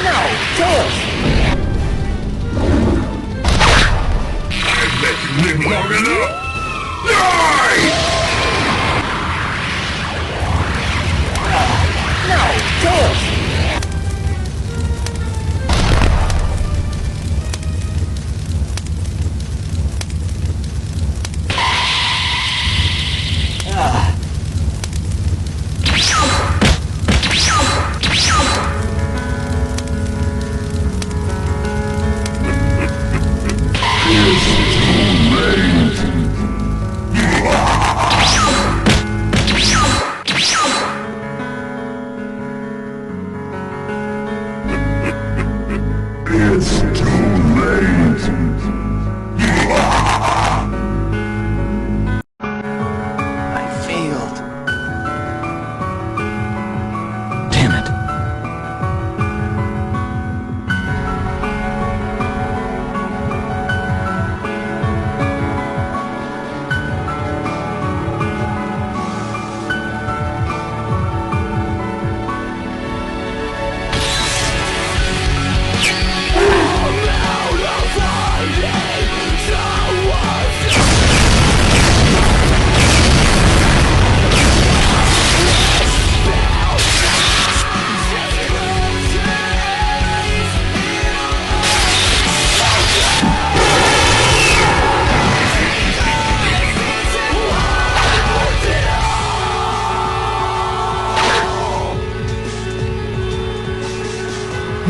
No! Tails! I've let you live long enough! Die! No! Tails! It's too late! I failed. Damn it.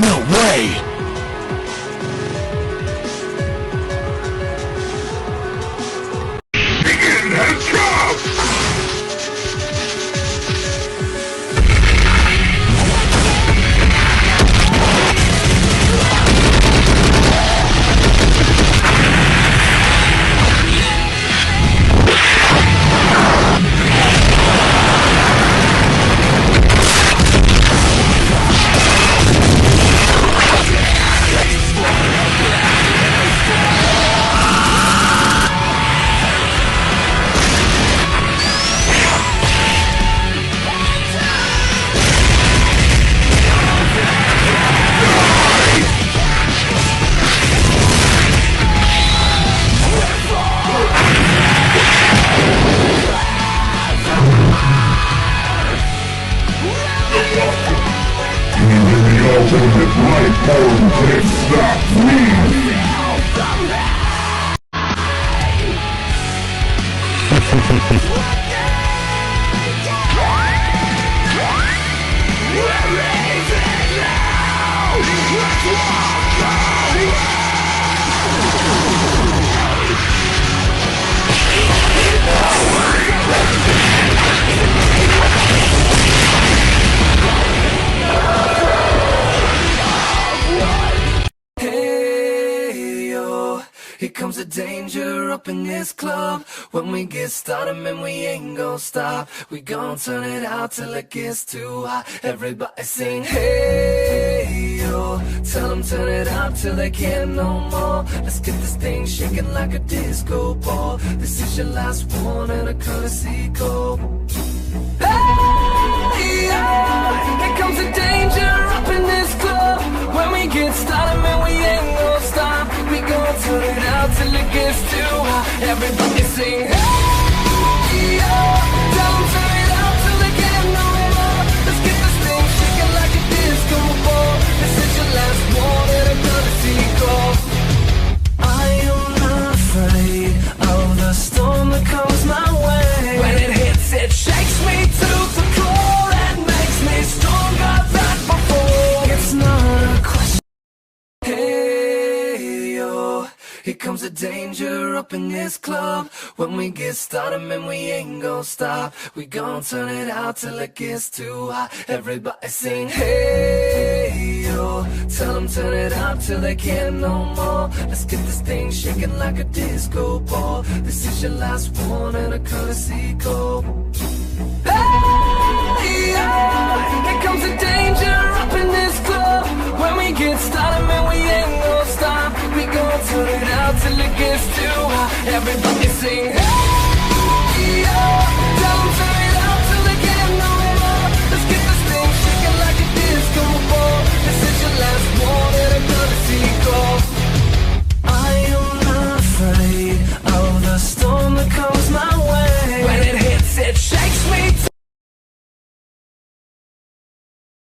No way! Begin headscarf! Even the ultimate life form can't stop me! Here comes the danger up in this club. When we get started, man, we ain't gon' stop. We gon' turn it out till it gets too hot. Everybody sing, hey, yo. Tell them turn it out till they can't no more. Let's get this thing shaking like a disco ball. This is your last one and a courtesy call. Hey, yo. Here comes the danger up in this club. When we get started, man, we ain't gon' stop. We gon' turn it out till it gets too hot. Everybody sing, hey, yo. Tell them turn it out till they can't no more. Let's get this thing shaking like a disco ball. This is your last one and a courtesy call. I am not afraid of the storm that comes my way. When it hits, it shakes me to the core and makes me stronger than before. It's not a question. Hey, yo. Here comes the danger up in this club. When we get started, man, we ain't gon' stop. We gon' turn it out till it gets too hot. Everybody sing, hey, yo. Tell them turn it out till they can't no more. Let's get this thing shaking like a disco ball. This is your last one and a courtesy call. Hey, yo. Here comes the danger up in this club. When we get started, man, we ain't gon' stop. We gon' turn it out till it gets too hot. Everybody sing.